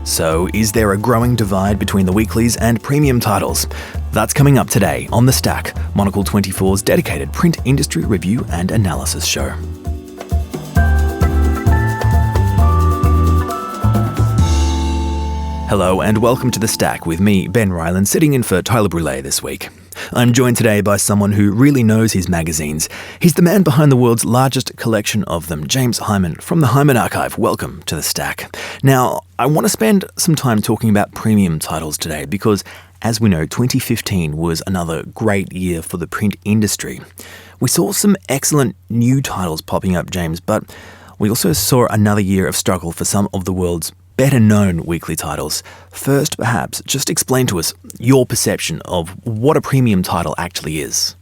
So, is there a growing divide between the weeklies and premium titles? That's coming up today on The Stack, Monocle 24's dedicated print industry review and analysis show. Hello and welcome to The Stack with me, Ben Rylan, sitting in for Tyler Brûlé this week. I'm joined today by someone who really knows his magazines. He's the man behind the world's largest collection of them, James Hyman from the Hyman Archive. Welcome to The Stack. Now, I want to spend some time talking about premium titles today because, as we know, 2015 was another great year for the print industry. We saw some excellent new titles popping up, James, but we also saw another year of struggle for some of the world's better-known weekly titles. First, perhaps, just explain to us your perception of what a premium title actually is.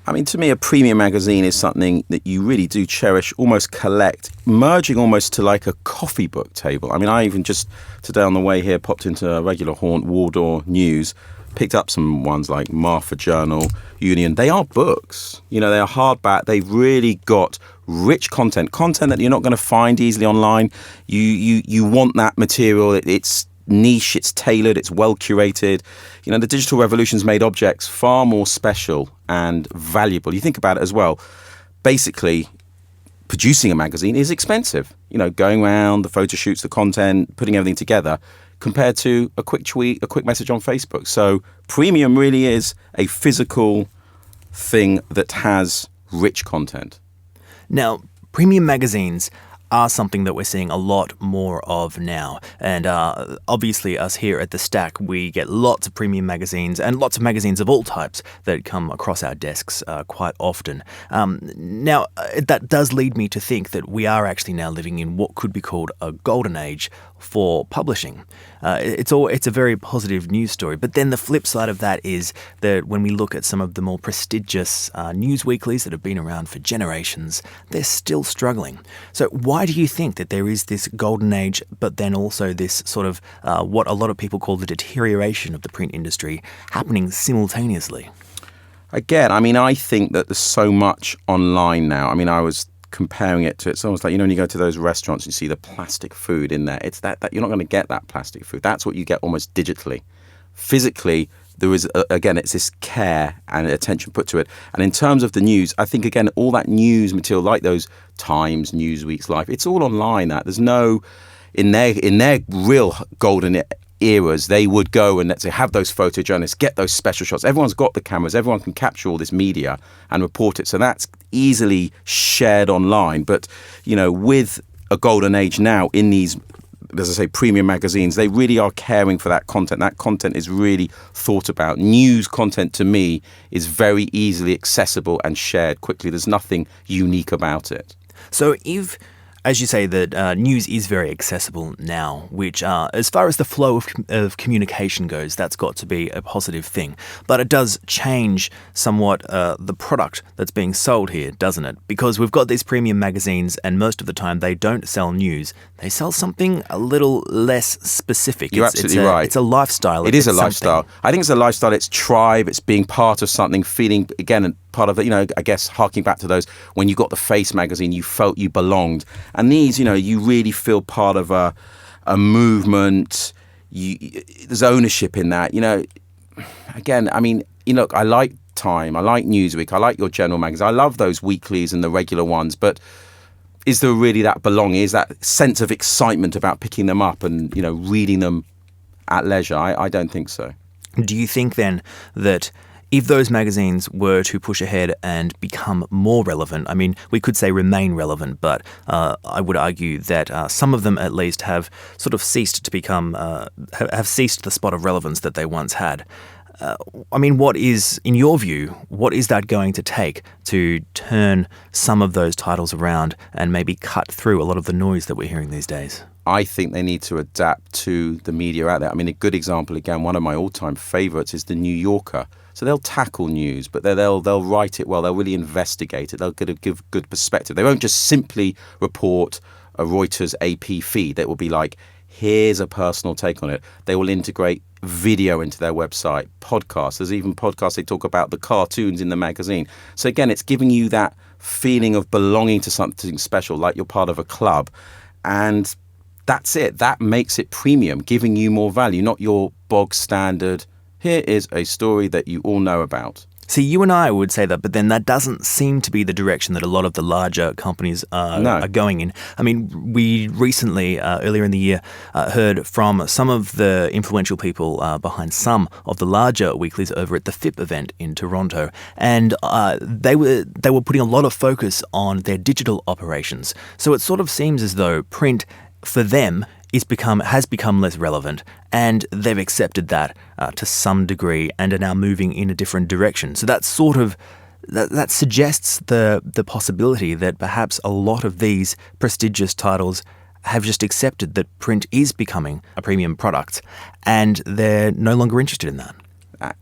I mean, to me, a premium magazine is something that you really do cherish, almost collect, merging almost to like a coffee book table. I mean, I even just today on the way here popped into a regular haunt, Wardour News, picked up some ones like Martha Journal, Union. They are books. You know, they are hardback. They've really got rich content that you're not going to find easily online. You want that material. It's niche, it's tailored, it's well curated. You know, the digital revolution's made objects far more special and valuable. You think about it as well. Basically, producing a magazine is expensive. You know, going around, the photo shoots, the content, putting everything together, compared to a quick tweet, a quick message on Facebook. So premium really is a physical thing that has rich content. Now, premium magazines are something that we're seeing a lot more of now. And obviously us here at The Stack, we get lots of premium magazines and lots of magazines of all types that come across our desks quite often. Now, that does lead me to think that we are actually now living in what could be called a golden age for publishing. It's a very positive news story. But then the flip side of that is that when we look at some of the more prestigious news weeklies that have been around for generations, they're still struggling. So why do you think that there is this golden age, but then also this sort of what a lot of people call the deterioration of the print industry happening simultaneously? Again, I mean, I think that there's so much online now. I mean, I was comparing it to, it's almost like, you know, when you go to those restaurants, you see the plastic food in there. It's that you're not going to get that plastic food. That's what you get almost digitally. Physically, there is, again, it's this care and attention put to it. And in terms of the news, I think, again, all that news material, like those Times, Newsweek's, Life, it's all online. That there's no, in their real golden eras, they would go and, let's say, have those photojournalists, get those special shots. Everyone's got the cameras. Everyone can capture all this media and report it. So that's easily shared online. But, you know, with a golden age now in these, as I say, premium magazines, they really are caring for that content. That content is really thought about. News content, to me, is very easily accessible and shared quickly. There's nothing unique about it. So if, as you say, that news is very accessible now, which as far as the flow of communication goes, that's got to be a positive thing. But it does change somewhat the product that's being sold here, doesn't it? Because we've got these premium magazines and most of the time they don't sell news. They sell something a little less specific. You're absolutely right. It's a lifestyle. It is a lifestyle. I think it's a lifestyle. It's tribe. It's being part of something, feeling, again, part of it, you know, I guess harking back to those, when you got the Face magazine, you felt you belonged. And these, you know, you really feel part of a movement. There's ownership in that. You know, again, I mean, you know, I like Time, I like Newsweek, I like your general magazine. I love those weeklies and the regular ones, but is there really that belonging? Is that sense of excitement about picking them up and, you know, reading them at leisure? I don't think so. Do you think then that if those magazines were to push ahead and become more relevant, I mean, we could say remain relevant, but I would argue that some of them at least have sort of ceased to become, have ceased the spot of relevance that they once had. I mean, what is, in your view, what is that going to take to turn some of those titles around and maybe cut through a lot of the noise that we're hearing these days? I think they need to adapt to the media out there. I mean, a good example, again, one of my all-time favourites is The New Yorker. So they'll tackle news, but they'll write it well. They'll really investigate it. They'll give good perspective. They won't just simply report a Reuters AP feed. That will be like, here's a personal take on it. They will integrate video into their website, podcasts. There's even podcasts they talk about the cartoons in the magazine. So again, it's giving you that feeling of belonging to something special, like you're part of a club. And that's it. That makes it premium, giving you more value, not your bog standard. Here is a story that you all know about. See, you and I would say that, but then that doesn't seem to be the direction that a lot of the larger companies are going in. I mean, we recently, earlier in the year, heard from some of the influential people behind some of the larger weeklies over at the FIP event in Toronto, and they were putting a lot of focus on their digital operations. So it sort of seems as though print, for them, has become less relevant, and they've accepted that to some degree and are now moving in a different direction. So that sort of that suggests the possibility that perhaps a lot of these prestigious titles have just accepted that print is becoming a premium product, and they're no longer interested in that.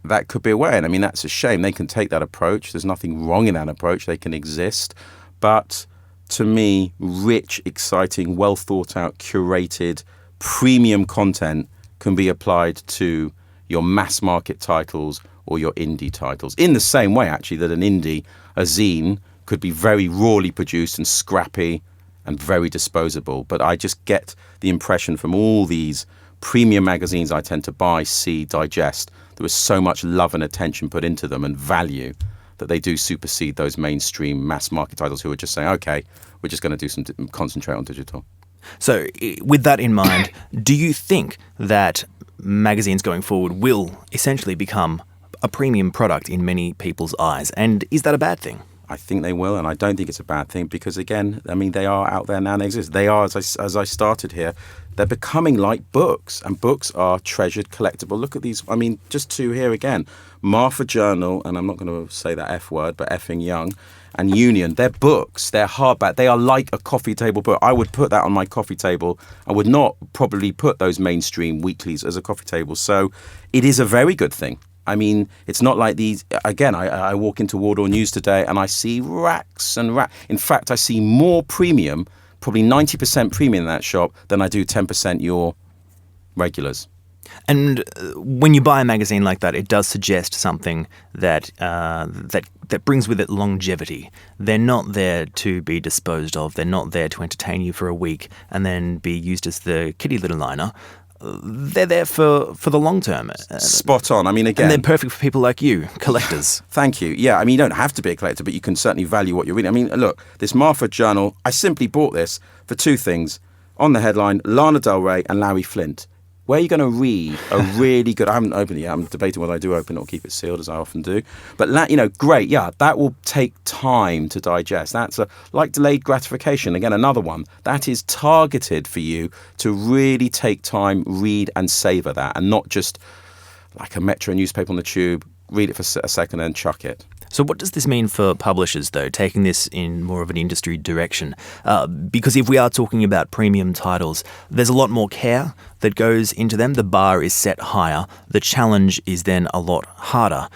That could be a way, and I mean that's a shame. They can take that approach. There's nothing wrong in that approach. They can exist, but to me, rich, exciting, well thought out, curated, premium content can be applied to your mass market titles or your indie titles. In the same way, actually, that an indie, a zine, could be very rawly produced and scrappy and very disposable. But I just get the impression from all these premium magazines I tend to buy, see, digest, there was so much love and attention put into them and value that they do supersede those mainstream mass market titles who are just saying, okay, we're just going to do concentrate on digital. So with that in mind, do you think that magazines going forward will essentially become a premium product in many people's eyes? And is that a bad thing? I think they will, and I don't think it's a bad thing because, again, I mean, they are out there now and they exist. They are, as I started here, they're becoming like books, and books are treasured, collectible. Look at these. I mean, just two here again. Martha Journal, and I'm not going to say that F word, but effing young, and Union. They're books. They're hardback. They are like a coffee table book. I would put that on my coffee table. I would not probably put those mainstream weeklies as a coffee table. So it is a very good thing. I mean, it's not like these. Again, I walk into Wardour News today and I see racks and racks. In fact, I see more premium, probably 90% premium in that shop than I do 10% your regulars. And when you buy a magazine like that, it does suggest something that that brings with it longevity. They're not there to be disposed of. They're not there to entertain you for a week and then be used as the kitty little liner. They're there for the long term. Spot on. I mean, again... And they're perfect for people like you, collectors. Thank you. Yeah, I mean, you don't have to be a collector, but you can certainly value what you're reading. I mean, look, this Martha Journal, I simply bought this for two things. On the headline, Lana Del Rey and Larry Flint. Where are you going to read a really good... I haven't opened it yet. I'm debating whether I do open it or keep it sealed, as I often do. But, great. Yeah, that will take time to digest. That's like delayed gratification. Again, another one. That is targeted for you to really take time, read and savour that, and not just like a Metro newspaper on the tube, read it for a second and chuck it. So what does this mean for publishers, though, taking this in more of an industry direction? Because if we are talking about premium titles, there's a lot more care that goes into them. The bar is set higher. The challenge is then a lot harder.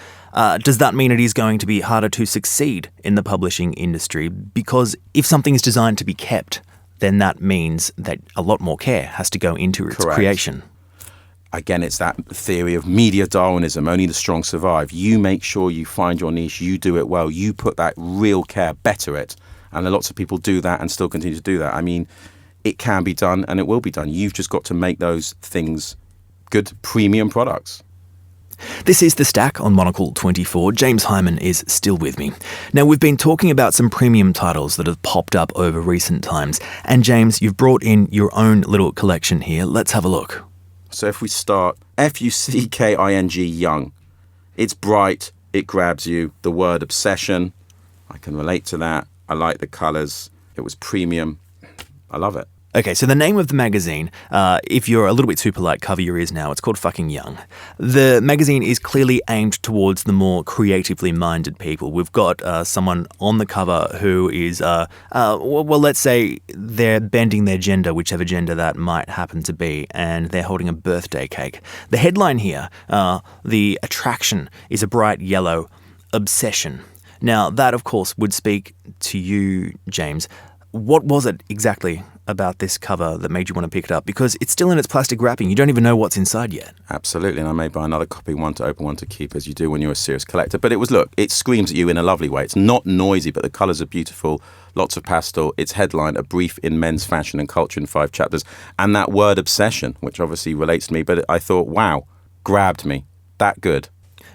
Does that mean it is going to be harder to succeed in the publishing industry? Because if something is designed to be kept, then that means that a lot more care has to go into its creation. Again, it's that theory of media Darwinism, only the strong survive. You make sure you find your niche, you do it well, you put that real care, better it. And lots of people do that and still continue to do that. I mean, it can be done and it will be done. You've just got to make those things good premium products. This is The Stack on Monocle 24. James Hyman is still with me. Now, we've been talking about some premium titles that have popped up over recent times. And James, you've brought in your own little collection here. Let's have a look. So if we start, Fucking young. It's bright, it grabs you. The word obsession, I can relate to that. I like the colours. It was premium. I love it. Okay, so the name of the magazine, if you're a little bit too polite, cover your ears now. It's called Fucking Young. The magazine is clearly aimed towards the more creatively minded people. We've got someone on the cover who is, let's say they're bending their gender, whichever gender that might happen to be, and they're holding a birthday cake. The headline here, the attraction is a bright yellow obsession. Now, that, of course, would speak to you, James. what was it exactly about this cover that made you want to pick it up? Because it's still in its plastic wrapping. You don't even know what's inside yet. Absolutely, and I may buy another copy, one to open, one to keep, as you do when you're a serious collector. But it screams at you in a lovely way. It's not noisy, but the colours are beautiful, lots of pastel. Its headline, A Brief in Men's Fashion and Culture in 5 Chapters. And that word obsession, which obviously relates to me, but I thought, wow, grabbed me. That good.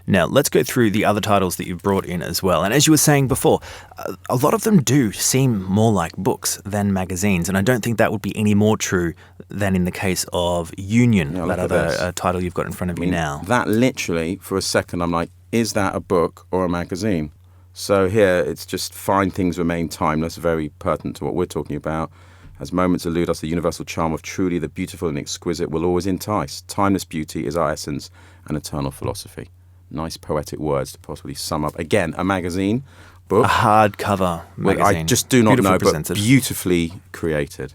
Now, let's go through the other titles that you've brought in as well. And as you were saying before, a lot of them do seem more like books than magazines. And I don't think that would be any more true than in the case of Union, that other title you've got in front of you now. That literally, for a second, I'm like, is that a book or a magazine? So here, it's just Fine Things Remain Timeless, very pertinent to what we're talking about. As moments elude us, the universal charm of truly the beautiful and exquisite will always entice. Timeless beauty is our essence and eternal philosophy. Nice poetic words to possibly sum up. Again, a magazine book. A hardcover magazine. I just do not know, presented. But beautifully created.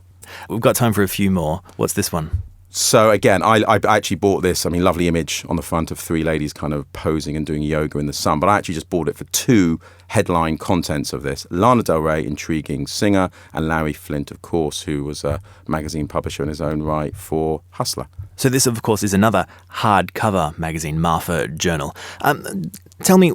We've got time for a few more. What's this one? So again, I actually bought this. I mean, lovely image on the front of 3 ladies kind of posing and doing yoga in the sun. But I actually just bought it for 2 headline contents of this. Lana Del Rey, intriguing singer, and Larry Flynt, of course, who was a magazine publisher in his own right for Hustler. So this, of course, is another hardcover magazine, Martha Journal. Tell me,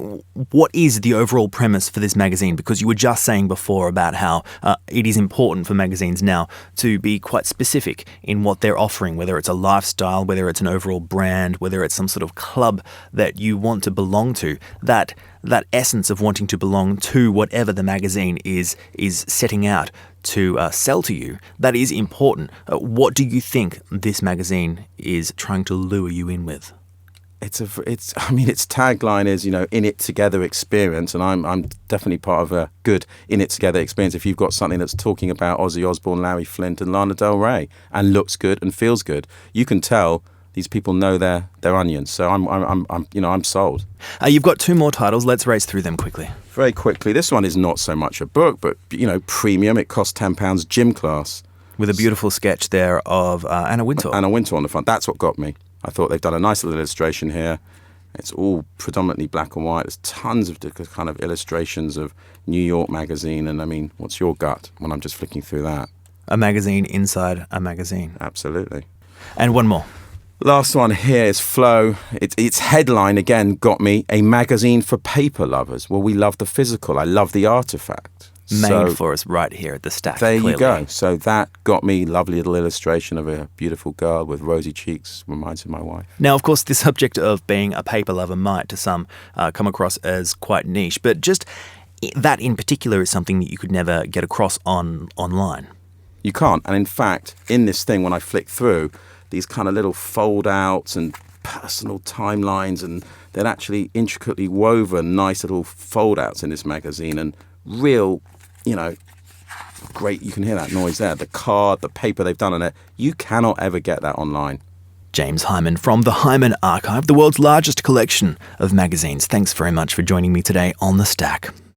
what is the overall premise for this magazine? Because you were just saying before about how it is important for magazines now to be quite specific in what they're offering, whether it's a lifestyle, whether it's an overall brand, whether it's some sort of club that you want to belong to. That essence of wanting to belong to whatever the magazine is setting out to sell to you, that is important. What do you think this magazine is trying to lure you in with? Its tagline is, in it together experience, and I'm definitely part of a good in it together experience. If you've got something that's talking about Ozzy Osbourne, Larry Flynt, and Lana Del Rey, and looks good and feels good, you can tell these people know their onions. So I'm sold. You've got 2 more titles. Let's race through them quickly. Very quickly. This one is not so much a book, but premium. It costs £10. Gym Class, with a beautiful sketch there of Anna Wintour. Anna Wintour on the front. That's what got me. I thought they've done a nice little illustration here. It's all predominantly black and white. There's tons of kind of illustrations of New York Magazine. And I mean, what's your gut when I'm just flicking through that? A magazine inside a magazine. Absolutely. And one more. Last one here is Flow. Its headline, again, got me. A magazine for paper lovers. Well, we love the physical. I love the artifact. Made for us right here at the Stack. There clearly. You go. So that got me. Lovely little illustration of a beautiful girl with rosy cheeks. Reminds me of my wife. Now, of course, the subject of being a paper lover might, to some, come across as quite niche. But just that in particular is something that you could never get across online. You can't. And in fact, in this thing, when I flick through, these kind of little fold-outs and personal timelines, and they're actually intricately woven nice little fold-outs in this magazine, and real, great, you can hear that noise there, the card, the paper they've done on it. You cannot ever get that online. James Hyman from the Hyman Archive, the world's largest collection of magazines. Thanks very much for joining me today on The Stack.